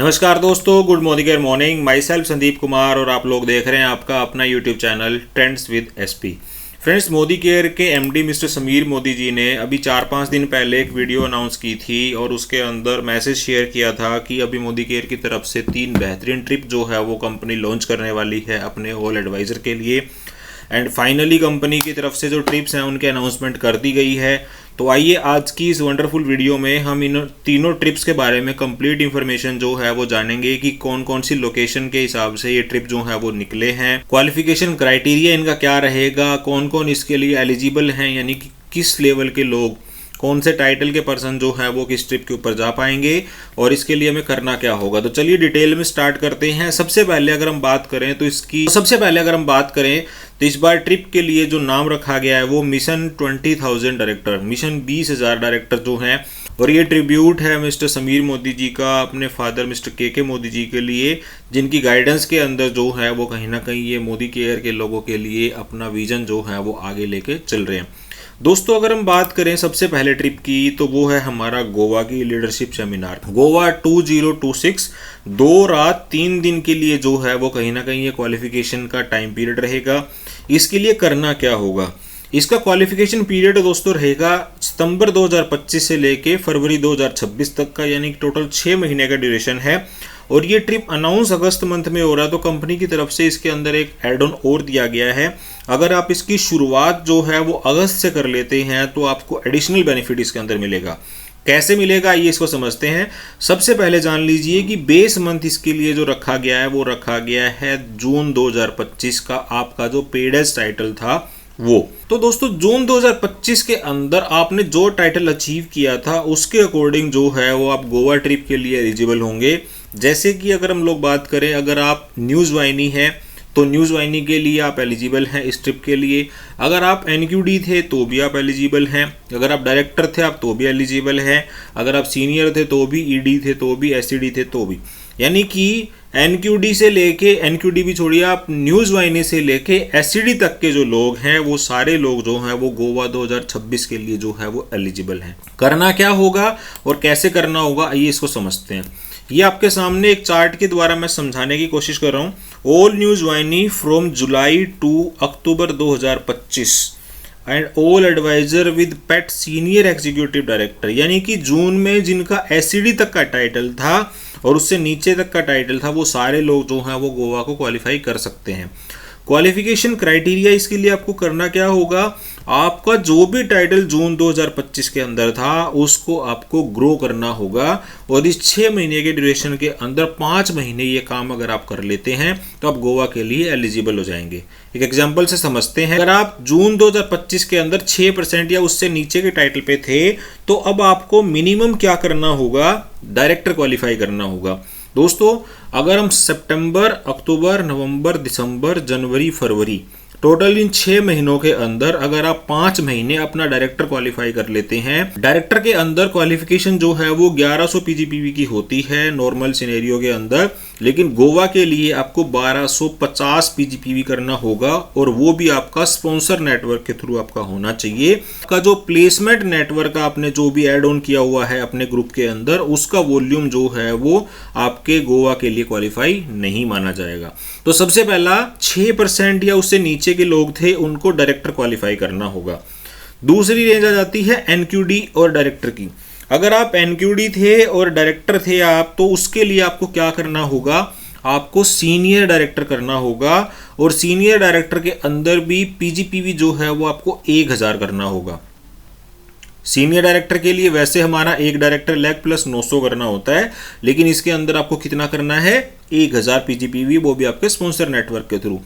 नमस्कार दोस्तों, good morning morning. My self Sandeep Kumar और आप लोग देख रहे हैं आपका अपना YouTube channel trends with SP. Friends, Modi care के एमडी मिस्टर समीर मोदी जी ने अभी 4-5 दिन पहले एक वीडियो अनाउंस की थी और उसके अंदर मैसेज शेयर किया था कि अभी मोदी केयर की तरफ से 3 बेहतरीन ट्रिप जो है वो कंपनी लॉन्च करने वाली है अपने ऑल एडवाइज़र के लिए। एंड फाइनली कंपनी की तरफ से जो ट्रिप्स हैं उनके अनाउंसमेंट कर दी गई है। तो आइए आज की इस वंडरफुल वीडियो में हम इन तीनों ट्रिप्स के बारे में कंप्लीट इन्फॉर्मेशन जो है वो जानेंगे कि कौन कौन सी लोकेशन के हिसाब से ये ट्रिप जो है वो निकले हैं, क्वालिफिकेशन क्राइटेरिया इनका क्या रहेगा, कौन कौन इसके लिए एलिजिबल हैं, यानी कि किस लेवल के लोग, कौन से टाइटल के पर्सन जो है वो किस ट्रिप के ऊपर जा पाएंगे और इसके लिए हमें करना क्या होगा। तो चलिए डिटेल में स्टार्ट करते हैं। सबसे पहले अगर हम बात करें तो इस बार ट्रिप के लिए जो नाम रखा गया है वो मिशन 20,000 डायरेक्टर, मिशन 20,000 डायरेक्टर जो हैं। और ये ट्रिब्यूट है मिस्टर समीर मोदी जी का अपने फादर मिस्टर के मोदी जी के लिए, जिनकी गाइडेंस के अंदर जो है वो कहीं ना कहीं ये मोदी केयर के लोगों के लिए अपना विजन जो है वो आगे लेके चल रहे हैं। दोस्तों, अगर हम बात करें सबसे पहले ट्रिप की तो वो है हमारा गोवा की लीडरशिप सेमिनार, गोवा 2026। 2 रात 3 दिन के लिए जो है वो कहीं ना कहीं ये क्वालिफिकेशन का टाइम पीरियड रहेगा। इसके लिए करना क्या होगा, इसका क्वालिफिकेशन पीरियड दोस्तों रहेगा सितंबर 2025 से लेके फरवरी 2026 तक का, यानी टोटल 6 महीने का ड्यूरेशन है। और ये ट्रिप अनाउंस अगस्त मंथ में हो रहा है, तो कंपनी की तरफ से इसके अंदर एक एड ऑन और दिया गया है। अगर आप इसकी शुरुआत जो है वो अगस्त से कर लेते हैं तो आपको एडिशनल बेनिफिट इसके अंदर मिलेगा। कैसे मिलेगा ये इसको समझते हैं। सबसे पहले जान लीजिए कि बेस मंथ इसके लिए जो रखा गया है वो रखा गया है जून 2025 का आपका जो पेड एज टाइटल था वो। तो दोस्तों, जून 2025 के अंदर आपने जो टाइटल अचीव किया था उसके अकॉर्डिंग जो है वो आप गोवा ट्रिप के लिए एलिजिबल होंगे। जैसे कि अगर हम लोग बात करें, अगर आप न्यूज़ वाहिनी हैं तो न्यूज़ वाहिनी के लिए आप एलिजिबल हैं इस ट्रिप के लिए। अगर आप एनक्यूडी थे तो भी आप एलिजिबल हैं। अगर आप डायरेक्टर थे आप तो भी एलिजिबल हैं। अगर आप सीनियर थे तो भी, ईडी थे तो भी, एसईडी थे तो भी, यानी कि एनक्यूडी से लेके, एनक्यूडी भी छोड़िए, आप न्यूज़ वाहिनी से लेके एसईडी तक के जो लोग हैं वो सारे लोग जो हैं वो गोवा 2026 के लिए जो है वो एलिजिबल हैं। करना क्या होगा और कैसे करना होगा आइए इसको समझते हैं। ये आपके सामने एक चार्ट के द्वारा मैं समझाने की कोशिश कर रहा हूँ। All news Vahini from July to October 2025 and all advisor with pet senior executive director, यानी कि जून में जिनका एसईडी तक का टाइटल था और उससे नीचे तक का टाइटल था वो सारे लोग जो हैं वो गोवा को क्वालिफाई कर सकते हैं। क्वालिफिकेशन क्राइटेरिया इसके लिए आपको करना क्या होगा, आपका जो भी टाइटल जून 2025 के अंदर था उसको आपको ग्रो करना होगा। और इस 6 महीने के ड्यूरेशन के अंदर 5 महीने ये काम अगर आप कर लेते हैं तो आप गोवा के लिए एलिजिबल हो जाएंगे। एक एग्जांपल से समझते हैं। अगर आप जून 2025 के अंदर 6% या उससे नीचे के टाइटल पे थे तो अब आपको मिनिमम क्या करना होगा, डायरेक्टर क्वालिफाई करना होगा। दोस्तों, अगर हम सितंबर, अक्टूबर, नवंबर, दिसंबर, जनवरी, फरवरी, टोटल इन 6 महीनों के अंदर अगर आप 5 महीने अपना डायरेक्टर क्वालिफाई कर लेते हैं, डायरेक्टर के अंदर क्वालिफिकेशन जो है वो 1100 पीजीपीवी की होती है नॉर्मल सिनेरियो के अंदर, लेकिन गोवा के लिए आपको 1250 पीजीपीवी करना होगा और वो भी आपका स्पॉन्सर नेटवर्क के थ्रू आपका होना चाहिए। आपका जो प्लेसमेंट नेटवर्क आपने जो भी ऐड ऑन किया हुआ है अपने ग्रुप के अंदर उसका वॉल्यूम जो है वो आपके गोवा के लिए क्वालिफाई नहीं माना जाएगा। तो सबसे पहला 6% या उससे नीचे के लोग थे उनको डायरेक्टर क्वालिफाई करना होगा। दूसरी रेंज आ जाती है एनक्यूडी और डायरेक्टर की। अगर आप एनक्यूडी थे और डायरेक्टर थे आप तो उसके लिए आपको क्या करना होगा, आपको सीनियर डायरेक्टर करना होगा। और सीनियर डायरेक्टर के अंदर भी पीजीपीवी जो है वो आपको 1000 करना होगा। सीनियर डायरेक्टर के लिए वैसे हमारा एक डायरेक्टर लैग प्लस 900 करना होता है, लेकिन इसके अंदर आपको कितना करना है, 1000 पीजीपीवी, वो भी आपके स्पॉन्सर नेटवर्क के थ्रू।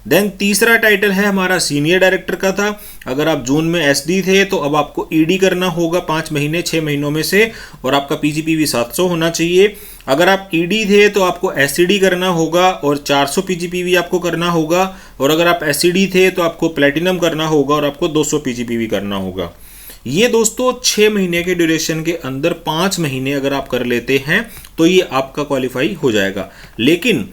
देन तीसरा टाइटल है हमारा सीनियर डायरेक्टर का था। अगर आप जून में एसडी थे तो अब आपको ईडी करना होगा 5 महीने 6 महीनों में से और आपका पीजीपीवी 700 होना चाहिए। अगर आप ईडी थे तो आपको एसईडी करना होगा और 400 पीजीपीवी आपको करना होगा। और अगर आप एसईडी थे तो आपको प्लेटिनम करना होगा और आपको 200 पीजीपीवी करना होगा। ये दोस्तों 6 महीने के ड्यूरेशन के अंदर 5 महीने अगर आप कर लेते हैं तो ये आपका क्वालिफाई हो जाएगा। लेकिन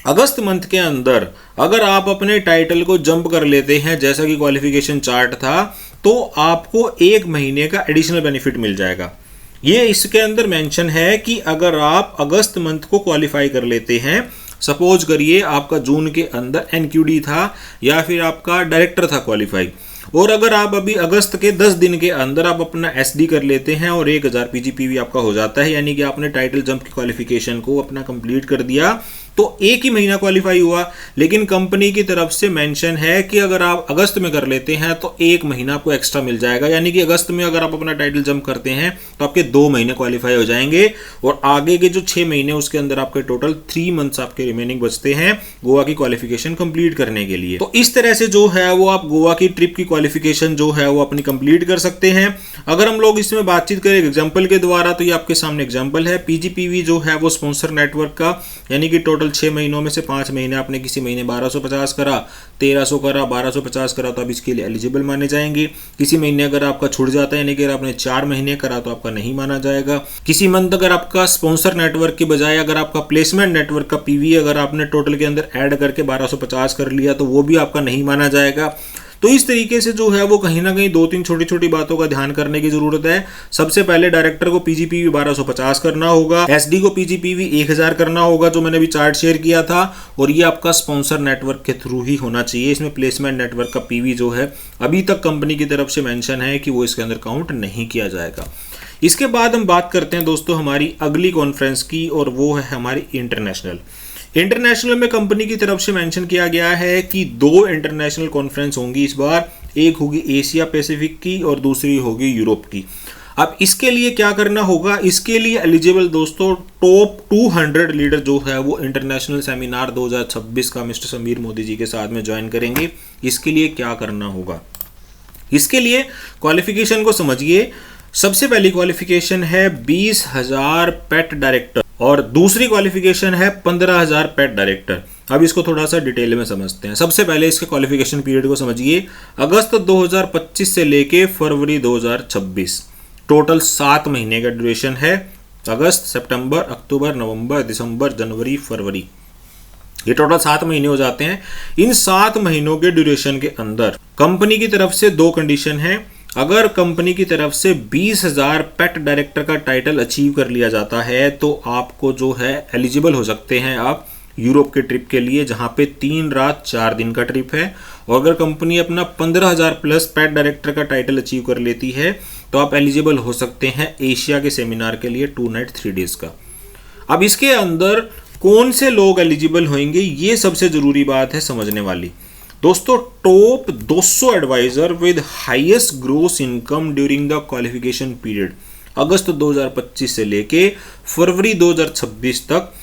अगस्त मंथ के अंदर अगर आप अपने टाइटल को जंप कर लेते हैं जैसा कि क्वालिफिकेशन चार्ट था तो आपको 1 महीने का एडिशनल बेनिफिट मिल जाएगा। ये इसके अंदर मेंशन है कि अगर आप अगस्त मंथ को क्वालिफाई कर लेते हैं, सपोज करिए आपका जून के अंदर एनक्यूडी था या फिर आपका डायरेक्टर था क्वालिफाई, और अगर आप अभी अगस्त के 10 दिन के अंदर आप अपना एसडी कर लेते हैं और 1000 पीजीपीवी आपका हो जाता है, यानी कि आपने टाइटल जंप की क्वालिफिकेशन को अपना कंप्लीट कर दिया, तो एक ही महीना क्वालिफाई हुआ। लेकिन कंपनी की तरफ से मेंशन है कि अगर आप अगस्त में कर लेते हैं तो एक महीना आपको एक्स्ट्रा मिल जाएगा, यानी कि अगस्त में अगर आप अपना टाइटल जंप करते हैं तो आपके 2 महीने क्वालिफाई हो जाएंगे, और आगे के जो 6 महीने उसके अंदर आपके टोटल 3 मंथ्स आपके रिमेनिंग बचते हैं गोवा की क्वालिफिकेशन कंप्लीट करने के लिए। तो इस तरह से जो है वो आप गोवा की ट्रिप की क्वालिफिकेशन जो है वो अपनी कंप्लीट कर सकते हैं। अगर हम लोग इसमें बातचीत करें एग्जाम्पल के द्वारा, तो ये आपके सामने एग्जाम्पल है। पीजीपीवी जो है वो स्पॉन्सर नेटवर्क का, यानी कि टोटल 6 महीनों में से 5 महीने आपने किसी महीने 1250 करा, 1300 करा, 1250 करा, तो आप इसके लिए एलिजिबल माने जाएंगे। किसी महीने अगर आपका छूट जाता है, यानी कि अगर आपने 4 महीने करा तो आपका नहीं माना जाएगा। किसी मंथ अगर आपका स्पॉन्सर नेटवर्क के बजाय अगर आपका प्लेसमेंट नेटवर्क का पीवी अगर आपने टोटल के अंदर ऐड करके 1250 कर लिया तो वो भी आपका नहीं माना जाएगा। तो इस तरीके से जो है वो कहीं ना कहीं 2-3 छोटी छोटी बातों का ध्यान करने की जरूरत है। सबसे पहले डायरेक्टर को पीजीपीवी 1250 करना होगा, एसडी को पीजीपीवी 1000 करना होगा, जो मैंने अभी चार्ट शेयर किया था, और ये आपका स्पॉन्सर नेटवर्क के थ्रू ही होना चाहिए। इसमें प्लेसमेंट नेटवर्क का पीवी जो है अभी तक कंपनी की तरफ से मेंशन है कि वो इसके अंदर काउंट नहीं किया जाएगा। इसके बाद हम बात करते हैं दोस्तों हमारी अगली कॉन्फ्रेंस की, और वो है हमारी इंटरनेशनल में कंपनी की तरफ से मेंशन किया गया है कि 2 इंटरनेशनल कॉन्फ्रेंस होंगी इस बार। एक होगी एशिया पैसिफिक की और दूसरी होगी यूरोप की। अब इसके लिए क्या करना होगा, इसके लिए एलिजिबल दोस्तों टॉप 200 लीडर जो है वो इंटरनेशनल सेमिनार 2026 का मिस्टर समीर मोदी जी के साथ में ज्वाइन करेंगे। इसके लिए क्या करना होगा, इसके लिए क्वालिफिकेशन को समझिए। सबसे पहली क्वालिफिकेशन है 20,000 पेट डायरेक्टर, और दूसरी क्वालिफिकेशन है 15,000 पेट डायरेक्टर। अब इसको थोड़ा सा डिटेल में समझते हैं। सबसे पहले इसके क्वालिफिकेशन पीरियड को समझिए। अगस्त 2025 से लेके फरवरी 2026, टोटल 7 महीने का ड्यूरेशन है। अगस्त, सितंबर, अक्टूबर, नवंबर, दिसंबर, जनवरी, फरवरी, ये टोटल 7 महीने हो जाते हैं। इन 7 महीनों के ड्यूरेशन के अंदर कंपनी की तरफ से 2 कंडीशन है। अगर कंपनी की तरफ से 20,000 पेट डायरेक्टर का टाइटल अचीव कर लिया जाता है तो आपको जो है एलिजिबल हो सकते हैं आप यूरोप के ट्रिप के लिए, जहां पे 3 रात 4 दिन का ट्रिप है। और अगर कंपनी अपना 15,000 प्लस पेट डायरेक्टर का टाइटल अचीव कर लेती है तो आप एलिजिबल हो सकते हैं एशिया के सेमिनार के लिए 2 नाइट 3 डेज का। अब इसके अंदर कौन से लोग एलिजिबल होंगे, ये सबसे जरूरी बात है समझने वाली दोस्तों। Top 200 advisor with highest gross income during the qualification period, अगस्त 2025 से लेके फरवरी 2026 तक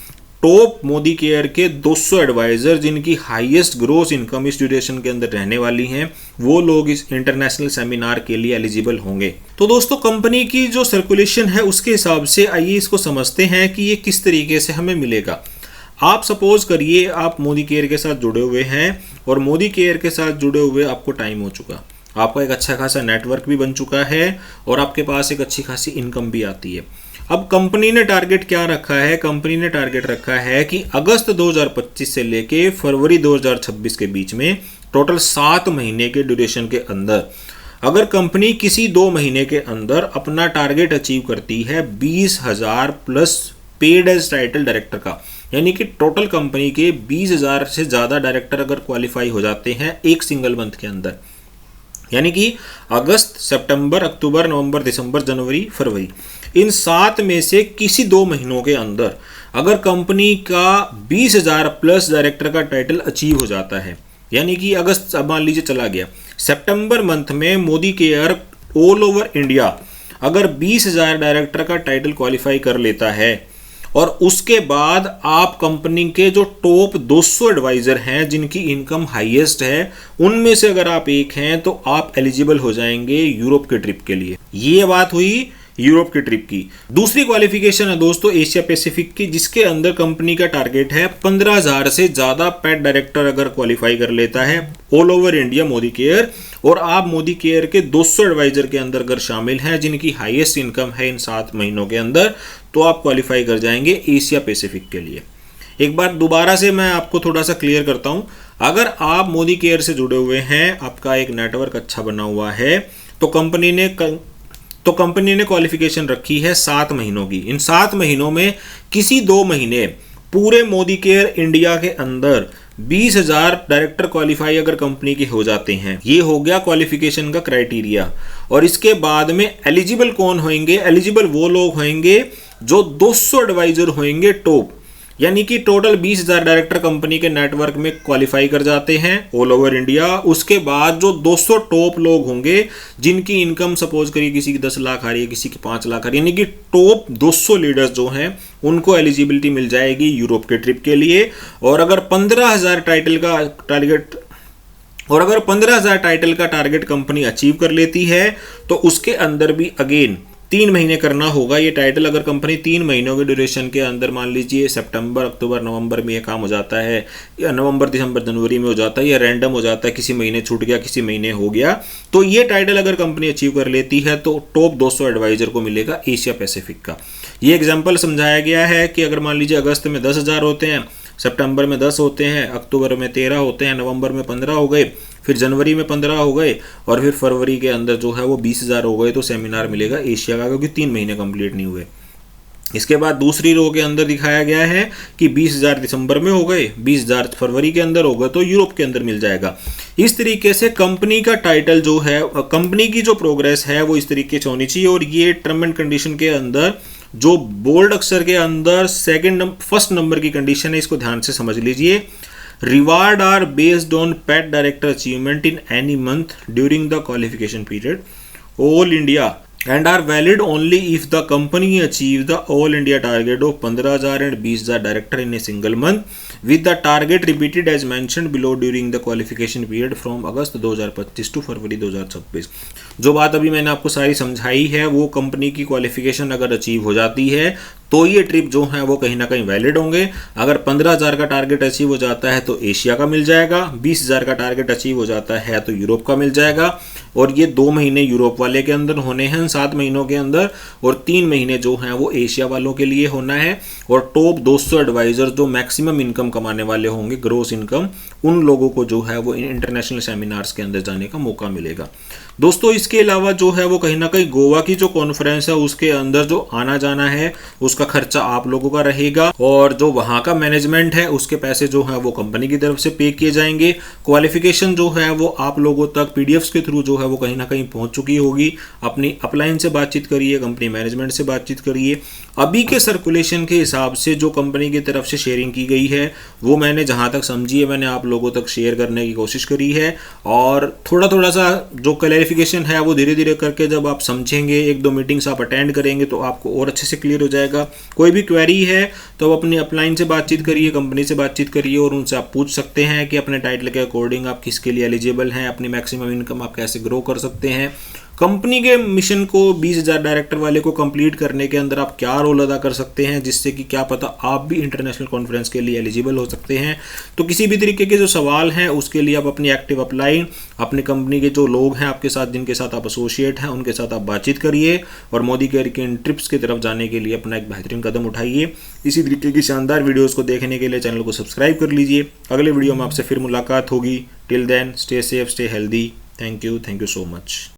टॉप मोदी केयर के 200 एडवाइजर जिनकी हाईएस्ट ग्रोस इनकम इस ड्यूरेशन के अंदर रहने वाली हैं, वो लोग इस इंटरनेशनल सेमिनार के लिए एलिजिबल होंगे। तो दोस्तों कंपनी की जो सर्कुलेशन है उसके हिसाब से आइए इसको समझते हैं कि ये किस तरीके से हमें मिलेगा। आप सपोज करिए आप मोदी केयर के साथ जुड़े हुए हैं, और मोदी केयर के साथ जुड़े हुए आपको टाइम हो चुका, आपका एक अच्छा खासा नेटवर्क भी बन चुका है और आपके पास एक अच्छी खासी इनकम भी आती है। अब कंपनी ने टारगेट क्या रखा है, कंपनी ने टारगेट रखा है कि अगस्त 2025 से लेके फरवरी 2026 के बीच में टोटल 7 महीने के ड्यूरेशन के अंदर अगर कंपनी किसी 2 महीने के अंदर अपना टारगेट अचीव करती है 20,000 plus paid as title director का, यानी कि टोटल कंपनी के 20,000 से ज़्यादा डायरेक्टर अगर क्वालिफाई हो जाते हैं एक सिंगल मंथ के अंदर, यानी कि अगस्त, सितंबर, अक्टूबर, नवंबर, दिसंबर, जनवरी, फरवरी, इन 7 में से किसी 2 महीनों के अंदर अगर कंपनी का 20,000 प्लस डायरेक्टर का टाइटल अचीव हो जाता है, यानी कि अगस्त मान लीजिए चला गया, सितंबर मंथ में Modi care all over India अगर 20,000 डायरेक्टर का टाइटल क्वालिफाई कर लेता है, और उसके बाद आप कंपनी के जो टॉप 200 एडवाइजर हैं जिनकी इनकम हाईएस्ट है उनमें से अगर आप एक हैं तो आप एलिजिबल हो जाएंगे यूरोप के ट्रिप के लिए। ये बात हुई यूरोप के ट्रिप की। दूसरी क्वालिफिकेशन है दोस्तों एशिया पैसिफिक की, जिसके अंदर कंपनी का टारगेट है 15,000 से ज्यादा पेट डायरेक्टर अगर क्वालिफाई कर लेता है all over India Modi care, और आप मोदी केयर के 200 एडवाइजर के अंदर अगर शामिल हैं जिनकी हाईएस्ट इनकम है इन 7 महीनों के अंदर, तो आप क्वालिफाई कर जाएंगे एशिया पैसिफिक के लिए। एक बार दोबारा से मैं आपको थोड़ा सा क्लियर करता हूं, अगर आप मोदी केयर से जुड़े हुए हैं, आपका एक नेटवर्क अच्छा बना हुआ है, तो कंपनी ने तो कंपनी ने क्वालिफिकेशन रखी है 7 महीनों की। इन 7 महीनों में किसी 2 महीने पूरे मोदी केयर इंडिया के अंदर 20,000 डायरेक्टर क्वालिफाई अगर कंपनी के हो जाते हैं, ये हो गया क्वालिफिकेशन का क्राइटेरिया। और इसके बाद में एलिजिबल कौन होंगे? एलिजिबल वो लोग होंगे जो 200 एडवाइजर होंगे टॉप, यानी कि टोटल 20,000 डायरेक्टर कंपनी के नेटवर्क में क्वालिफाई कर जाते हैं ऑल ओवर इंडिया। उसके बाद जो 200 टॉप लोग होंगे जिनकी इनकम सपोज करिए किसी की 10 लाख आ रही है, किसी की 5 लाख आ रही है, यानी कि टॉप 200 लीडर्स जो हैं उनको एलिजिबिलिटी मिल जाएगी यूरोप के ट्रिप के लिए। और अगर 15,000 टाइटल का टारगेट कंपनी अचीव कर लेती है तो उसके अंदर भी अगेन 3 महीने करना होगा ये टाइटल। अगर कंपनी 3 महीनों के ड्यूरेशन के अंदर, मान लीजिए सितंबर, अक्टूबर, नवंबर में ये काम हो जाता है, या नवंबर, दिसंबर, जनवरी में हो जाता है, या रैंडम हो जाता है, किसी महीने छूट गया, किसी महीने हो गया, तो ये टाइटल अगर कंपनी अचीव कर लेती है तो टॉप 200 एडवाइजर को मिलेगा एशिया पैसिफिक का। ये एग्जाम्पल समझाया गया है कि अगर मान लीजिए अगस्त में 10,000 होते हैं, सितंबर में 10 होते हैं, अक्टूबर में 13 होते हैं, नवंबर में 15 हो गए, फिर जनवरी में 15 हो गए, और फिर फरवरी के अंदर जो है वो 20,000 हो गए, तो सेमिनार मिलेगा एशिया का, क्योंकि 3 महीने कंप्लीट नहीं हुए। इसके बाद दूसरी रो के अंदर दिखाया गया है कि 20,000 दिसंबर में हो गए, 20,000 फरवरी के अंदर हो गए, तो यूरोप के अंदर मिल जाएगा। इस तरीके से कंपनी का टाइटल जो है, कंपनी की जो प्रोग्रेस है वो इस तरीके से होनी चाहिए। और ये टर्म एंड कंडीशन के अंदर जो बोल्ड अक्षर के अंदर फर्स्ट नंबर की कंडीशन है, इसको ध्यान से समझ लीजिए। Reward are based on pet director achievement in any month during the qualification period all India and are valid only if the company achieve the all India target of 15,000 and 20,000 director in a single month with the target repeated as mentioned below during the qualification period from August 2025 to फरवरी 2026। जो बात अभी मैंने आपको सारी समझाई है वो company की क्वालिफिकेशन अगर अचीव हो जाती है तो ये ट्रिप जो है वो कहीं ना कहीं वैलिड होंगे। अगर 15,000 का टारगेट अचीव हो जाता है तो एशिया का मिल जाएगा, 20,000 का टारगेट अचीव हो जाता है तो यूरोप का मिल जाएगा। और ये 2 महीने यूरोप वाले के अंदर होने हैं 7 महीनों के अंदर, और 3 महीने जो हैं वो एशिया वालों के लिए होना है। और टॉप 200 एडवाइजर जो मैक्सिमम इनकम कमाने वाले होंगे, ग्रोस इनकम, उन लोगों को जो है वो इंटरनेशनल सेमिनार्स के अंदर जाने का मौका मिलेगा। दोस्तों इसके अलावा जो है वो कहीं ना कहीं गोवा की जो कॉन्फ्रेंस है उसके अंदर जो आना जाना है उसका खर्चा आप लोगों का रहेगा, और जो वहाँ का मैनेजमेंट है उसके पैसे जो है वो कंपनी की तरफ से पे किए जाएंगे। क्वालिफिकेशन जो है वो आप लोगों तक पीडीएफ्स के थ्रू जो है वो कहीं ना कहीं पहुंच चुकी होगी। अपनी अपलाइन से बातचीत करिए, कंपनी मैनेजमेंट से बातचीत करिए। अभी के सर्कुलेशन के हिसाब से जो कंपनी की तरफ से शेयरिंग की गई है वो मैंने जहाँ तक समझी है मैंने आप लोगों तक शेयर करने की कोशिश करी है। और थोड़ा सा जो क्लैरिफिकेशन है वो धीरे धीरे करके जब आप समझेंगे, 1-2 मीटिंग्स आप अटेंड करेंगे तो आपको और अच्छे से क्लियर हो जाएगा। कोई भी क्वेरी है तो आप अपनी अपलाइन से बातचीत करिए, कंपनी से बातचीत करिए, और उनसे आप पूछ सकते हैं कि अपने टाइटल के अकॉर्डिंग आप किसके लिए एलिजिबल हैं, अपनी मैक्सिमम इनकम आप कैसे ग्रो कर सकते हैं, कंपनी के मिशन को 20,000 डायरेक्टर वाले को कंप्लीट करने के अंदर आप क्या रोल अदा कर सकते हैं, जिससे कि क्या पता आप भी इंटरनेशनल कॉन्फ्रेंस के लिए एलिजिबल हो सकते हैं। तो किसी भी तरीके के जो सवाल हैं उसके लिए आप अपनी एक्टिव अपलाइन, अपनी कंपनी के जो लोग हैं आपके साथ, जिनके साथ आप एसोसिएट हैं, उनके साथ आप बातचीत करिए और मोदी केयर के इन ट्रिप्स की तरफ जाने के लिए अपना एक बेहतरीन कदम उठाइए। इसी तरीके की शानदार वीडियोज़ को देखने के लिए चैनल को सब्सक्राइब कर लीजिए। अगले वीडियो में आपसे फिर मुलाकात होगी। Till then stay safe, stay healthy. Thank you so much.